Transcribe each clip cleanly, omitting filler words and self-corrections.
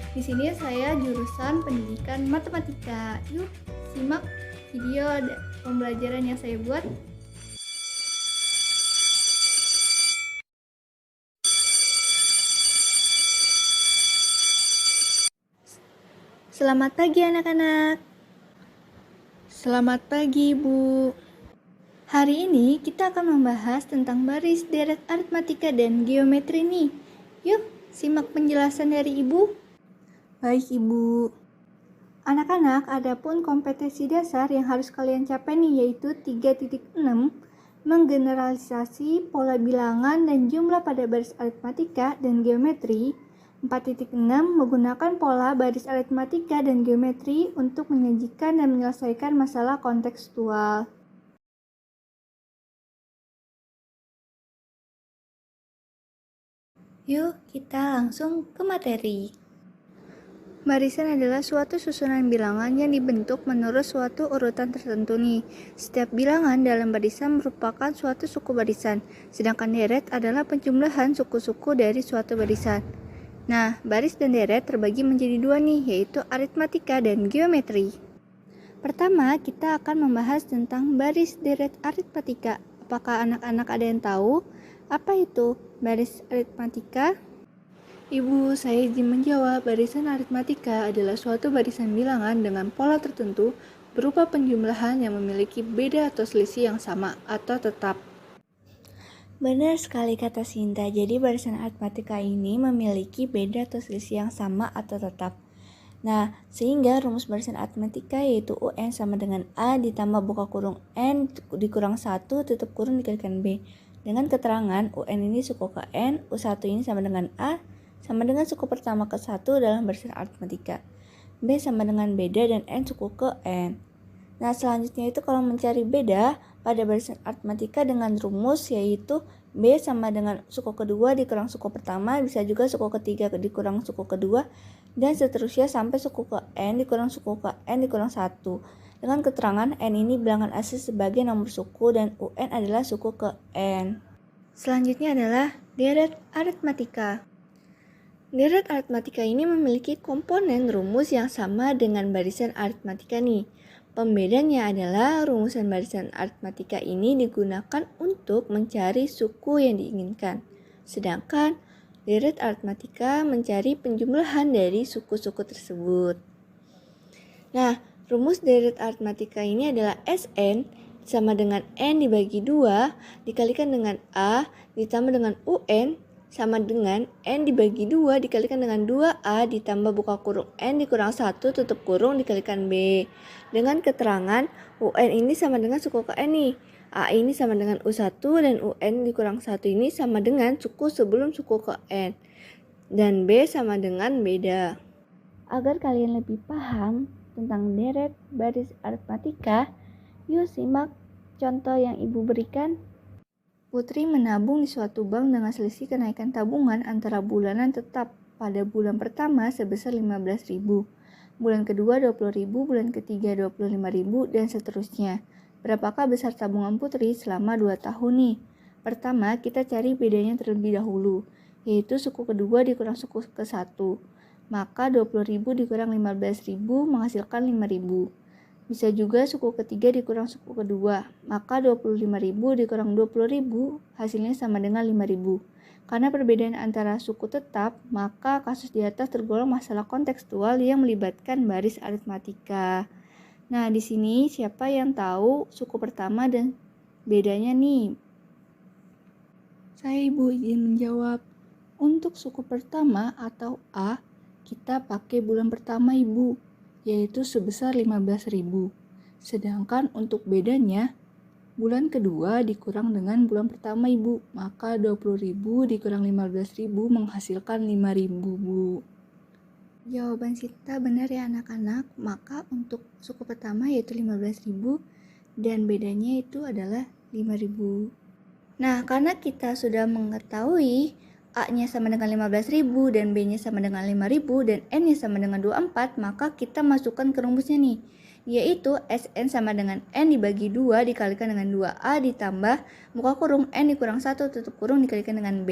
Di sini saya jurusan Pendidikan Matematika. Yuk, simak video pembelajaran yang saya buat. Selamat pagi anak-anak. Selamat pagi, Bu. Hari ini kita akan membahas tentang baris, deret, aritmatika, dan geometri nih. Yuk, simak penjelasan dari Ibu. Baik, Ibu. Anak-anak, ada pun kompetensi dasar yang harus kalian capai nih, yaitu 3.6, menggeneralisasi pola bilangan dan jumlah pada baris aritmatika dan geometri. 4.6, menggunakan pola baris aritmatika dan geometri untuk menyajikan dan menyelesaikan masalah kontekstual. Yuk, kita langsung ke materi. Barisan adalah suatu susunan bilangan yang dibentuk menurut suatu urutan tertentu nih. Setiap bilangan dalam barisan merupakan suatu suku barisan, sedangkan deret adalah penjumlahan suku-suku dari suatu barisan. Nah, baris dan deret terbagi menjadi dua nih, yaitu aritmatika dan geometri. Pertama, kita akan membahas tentang baris, deret, aritmatika. Apakah anak-anak ada yang tahu apa itu baris aritmatika? Ibu, saya izin menjawab. Barisan aritmatika adalah suatu barisan bilangan dengan pola tertentu berupa penjumlahan yang memiliki beda atau selisih yang sama atau tetap. Benar sekali kata Sinta. Jadi barisan aritmatika ini memiliki beda atau selisih yang sama atau tetap. Nah, sehingga rumus barisan aritmatika yaitu UN sama dengan A ditambah buka kurung N dikurang 1 tutup kurung dikalikan B. Dengan keterangan UN ini suku ke N, U1 ini sama dengan A, sama dengan suku pertama ke 1 dalam barisan aritmatika. B sama dengan beda dan N suku ke N. Nah, selanjutnya itu kalau mencari beda pada barisan aritmatika dengan rumus yaitu B sama dengan suku kedua dikurang suku pertama, bisa juga suku ketiga dikurang suku kedua, dan seterusnya sampai suku ke N dikurang suku ke N dikurang 1. Dengan keterangan N ini bilangan asli sebagai nomor suku dan UN adalah suku ke N. Selanjutnya adalah deret aritmatika. Deret aritmatika ini memiliki komponen rumus yang sama dengan barisan aritmatika nih. Pembedanya adalah rumusan barisan aritmatika ini digunakan untuk mencari suku yang diinginkan. Sedangkan deret aritmatika mencari penjumlahan dari suku-suku tersebut. Nah, rumus deret aritmatika ini adalah Sn sama dengan N dibagi 2 dikalikan dengan A ditambah dengan UN sama dengan N dibagi 2 dikalikan dengan 2A ditambah buka kurung N dikurang 1 tutup kurung dikalikan B. Dengan keterangan UN ini sama dengan suku ke N nih. A ini sama dengan U1 dan UN dikurang 1 ini sama dengan suku sebelum suku ke N. Dan B sama dengan beda. Agar kalian lebih paham tentang deret baris aritmatika, yuk simak contoh yang Ibu berikan. Putri menabung di suatu bank dengan selisih kenaikan tabungan antara bulanan tetap pada bulan pertama sebesar 15.000, bulan kedua 20.000, bulan ketiga 25.000, dan seterusnya. Berapakah besar tabungan Putri selama 2 tahun nih? Pertama, kita cari bedanya terlebih dahulu, yaitu suku kedua dikurang suku ke-1. Maka 20.000 dikurang 15.000 menghasilkan 5.000. Bisa juga suku ketiga dikurang suku kedua, maka 25.000 dikurang 20.000 hasilnya sama dengan 5.000. Karena perbedaan antara suku tetap, maka kasus di atas tergolong masalah kontekstual yang melibatkan baris aritmatika. Nah, di sini siapa yang tahu suku pertama dan bedanya nih? Saya, Ibu, izin menjawab. Untuk suku pertama atau A, kita pakai bulan pertama, Ibu, yaitu sebesar 15.000. Sedangkan untuk bedanya, bulan kedua dikurang dengan bulan pertama, Ibu. Maka 20.000 dikurang 15.000 menghasilkan 5.000, Bu. Jawaban Sita benar ya anak-anak. Maka untuk suku pertama yaitu 15.000 dan bedanya itu adalah 5.000. Nah, karena kita sudah mengetahui A-nya sama dengan 15.000 dan B-nya sama dengan 5.000 dan N-nya sama dengan 24, maka kita masukkan ke rumusnya nih, yaitu Sn sama dengan N dibagi 2 dikalikan dengan 2A ditambah buka kurung N dikurang 1 tutup kurung dikalikan dengan B.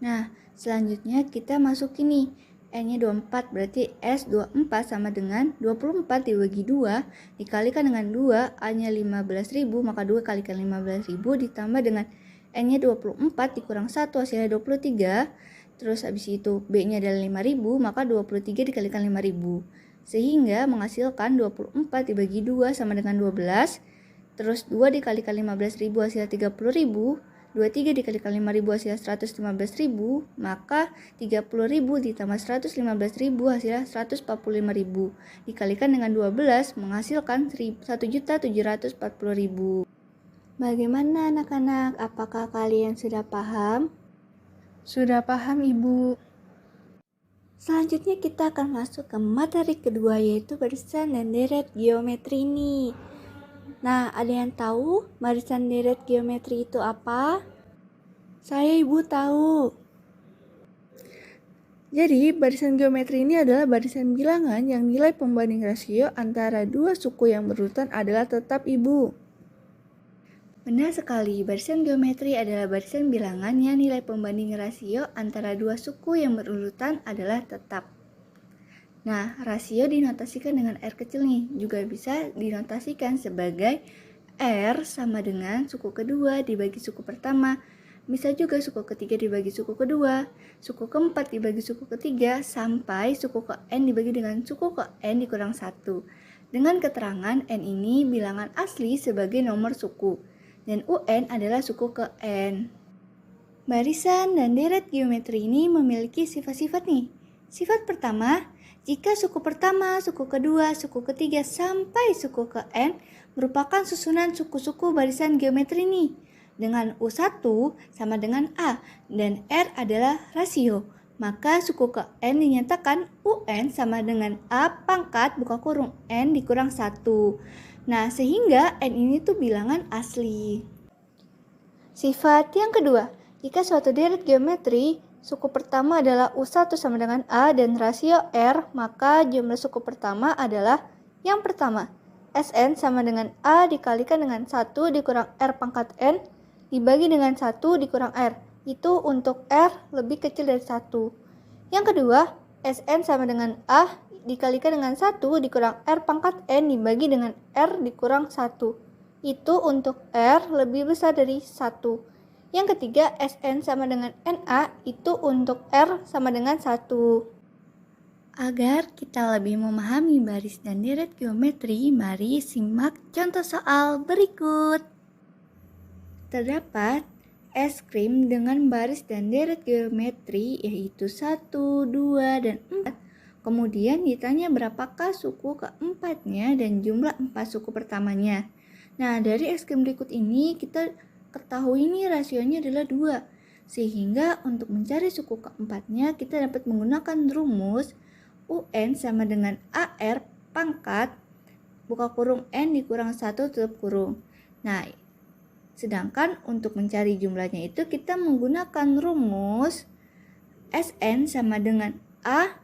Nah, selanjutnya kita masukin nih N-nya 24, berarti S24 sama dengan 24 dibagi 2 dikalikan dengan 2, A-nya 15.000, maka 2 kalikan 15.000 ditambah dengan N-nya 24 dikurang 1 hasilnya 23. Terus habis itu B-nya adalah 5.000, maka 23 dikalikan 5.000. Sehingga menghasilkan 24 dibagi 2 sama dengan 12. Terus 2 dikalikan 15.000 hasilnya 30.000. 23 dikalikan 5.000 hasilnya 115.000. Maka 30.000 ditambah 115.000 hasilnya 145.000. Dikalikan dengan 12 menghasilkan 1.740.000. Bagaimana anak-anak? Apakah kalian sudah paham? Sudah paham, Ibu. Selanjutnya kita akan masuk ke materi kedua, yaitu barisan dan deret geometri nih. Nah, ada yang tahu barisan deret geometri itu apa? Saya Ibu tahu. Jadi, barisan geometri ini adalah barisan bilangan yang nilai pembanding rasio antara dua suku yang berurutan adalah tetap, Ibu. Benar sekali, barisan geometri adalah barisan bilangan yang nilai pembanding rasio antara dua suku yang berurutan adalah tetap. Nah, rasio dinotasikan dengan R kecil nih, juga bisa dinotasikan sebagai R sama dengan suku kedua dibagi suku pertama. Bisa juga suku ketiga dibagi suku kedua, suku keempat dibagi suku ketiga, sampai suku ke N dibagi dengan suku ke N dikurang 1. Dengan keterangan N ini bilangan asli sebagai nomor suku, dan UN adalah suku ke N. Barisan dan deret geometri ini memiliki sifat-sifat nih. Sifat pertama, jika suku pertama, suku kedua, suku ketiga, sampai suku ke N merupakan susunan suku-suku barisan geometri nih. Dengan U1 sama dengan A dan R adalah rasio, maka suku ke N dinyatakan UN sama dengan A pangkat buka kurung N dikurang 1. Nah, sehingga N ini tuh bilangan asli. Sifat yang kedua, jika suatu deret geometri, suku pertama adalah U1 sama dengan A dan rasio R, maka jumlah suku pertama adalah yang pertama, Sn sama dengan A dikalikan dengan 1 dikurang R pangkat N, dibagi dengan 1 dikurang R. Itu untuk R lebih kecil dari 1. Yang kedua, Sn sama dengan A dikalikan dengan 1 dikurang R pangkat N dibagi dengan R dikurang 1. Itu untuk R lebih besar dari 1. Yang ketiga, Sn sama dengan Na, itu untuk R sama dengan 1. Agar kita lebih memahami baris dan deret geometri, mari simak contoh soal berikut. Terdapat es krim dengan baris dan deret geometri yaitu 1, 2, dan 4. Kemudian ditanya berapakah suku keempatnya dan jumlah 4 suku pertamanya. Nah, dari es krim berikut ini kita ketahui nih rasionya adalah 2. Sehingga untuk mencari suku keempatnya kita dapat menggunakan rumus UN sama dengan AR pangkat buka kurung N dikurang 1 tutup kurung. Nah, sedangkan untuk mencari jumlahnya itu kita menggunakan rumus Sn sama dengan A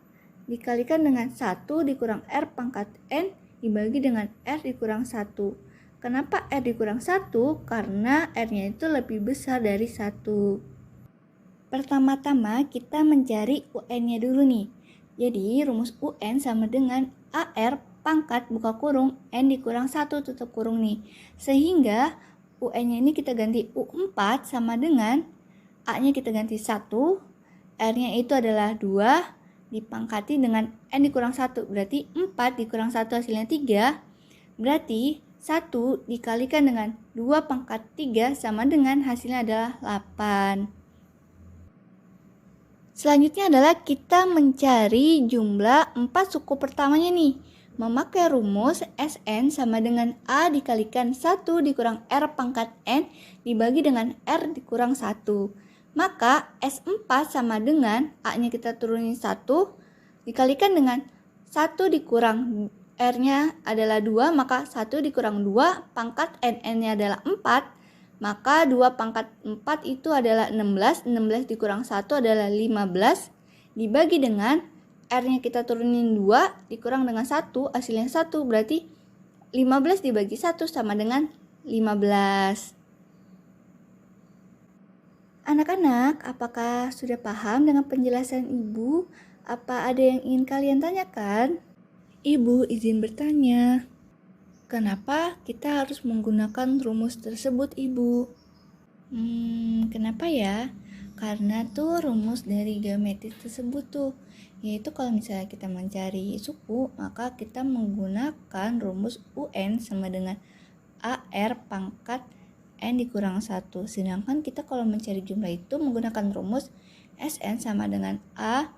dikalikan dengan 1 dikurang R pangkat N dibagi dengan R dikurang 1. Kenapa R dikurang 1? Karena R-nya itu lebih besar dari 1. Pertama-tama kita mencari UN-nya dulu nih. Jadi rumus UN sama dengan AR pangkat buka kurung N dikurang 1 tutup kurung nih. Sehingga UN-nya ini kita ganti U4 sama dengan A-nya kita ganti 1, R-nya itu adalah 2, dipangkati dengan N dikurang 1, berarti 4 dikurang 1 hasilnya 3, berarti 1 dikalikan dengan 2 pangkat 3 sama dengan hasilnya adalah 8. Selanjutnya adalah kita mencari jumlah 4 suku pertamanya nih. Memakai rumus Sn sama dengan A dikalikan 1 dikurang R pangkat N dibagi dengan R dikurang 1. Maka S4 sama dengan A-nya kita turunin 1 dikalikan dengan 1 dikurang R-nya adalah 2, maka 1 dikurang 2 pangkat N-nya adalah 4, maka 2 pangkat 4 itu adalah 16, 16 dikurang 1 adalah 15, dibagi dengan R-nya kita turunin 2 dikurang dengan 1, hasilnya 1, berarti 15 dibagi 1 sama dengan 15. Anak-anak, apakah sudah paham dengan penjelasan Ibu? Apa ada yang ingin kalian tanyakan? Ibu izin bertanya. Kenapa kita harus menggunakan rumus tersebut, Ibu? Kenapa ya? Karena tuh rumus dari geometri tersebut tuh, yaitu kalau misalnya kita mencari suku, maka kita menggunakan rumus UN sama dengan AR pangkat N dikurang 1. Sedangkan kita kalau mencari jumlah itu menggunakan rumus SN sama dengan A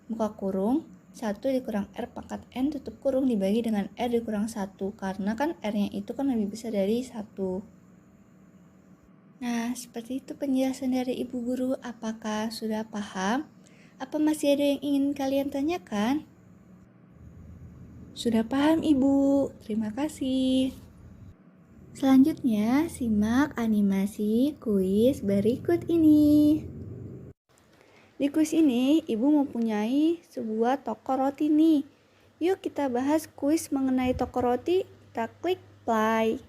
buka kurung 1 dikurang R pangkat N tutup kurung dibagi dengan R dikurang 1. Karena kan R-nya itu kan lebih besar dari 1. Nah, seperti itu penjelasan dari Ibu Guru. Apakah sudah paham? Apa masih ada yang ingin kalian tanyakan? Sudah paham, Ibu. Terima kasih. Selanjutnya, simak animasi kuis berikut ini. Di kuis ini, Ibu mempunyai sebuah toko roti nih. Yuk kita bahas kuis mengenai toko roti. Kita klik play.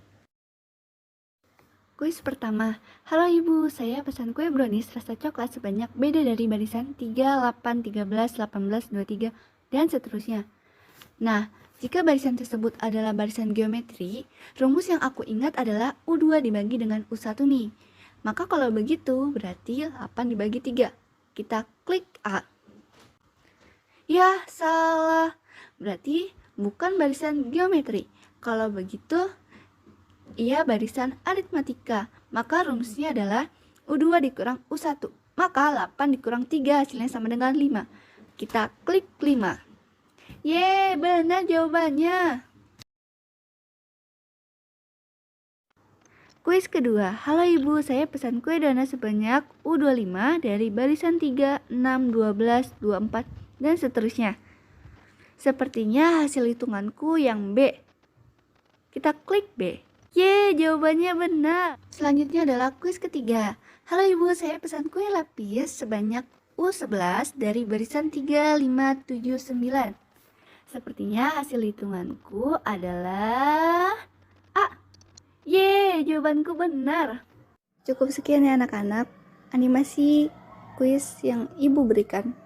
Kuis pertama. Halo Ibu, saya pesan kue brownies rasa coklat sebanyak beda dari barisan 3, 8, 13, 18, 23, dan seterusnya. Nah, jika barisan tersebut adalah barisan geometri, rumus yang aku ingat adalah U2 dibagi dengan U1 nih. Maka kalau begitu, berarti 8 dibagi 3. Kita klik A. Ya, salah. Berarti bukan barisan geometri. Kalau begitu, ia barisan aritmatika. Maka rumusnya adalah U2 dikurang U1. Maka 8 dikurang 3 hasilnya sama dengan 5. Kita klik 5. Yeay, benar jawabannya. Kuis kedua. Halo Ibu, saya pesan kue donat sebanyak U25 dari barisan 3, 6, 12, 24, dan seterusnya. Sepertinya hasil hitunganku yang B. Kita klik B. Yeay, jawabannya benar. Selanjutnya adalah kuis ketiga. Halo Ibu, saya pesan kue lapis sebanyak U11 dari barisan 3, 5, 7, 9. Sepertinya hasil hitunganku adalah A. Yeay, jawabanku benar. Cukup sekian ya anak-anak animasi kuis yang Ibu berikan.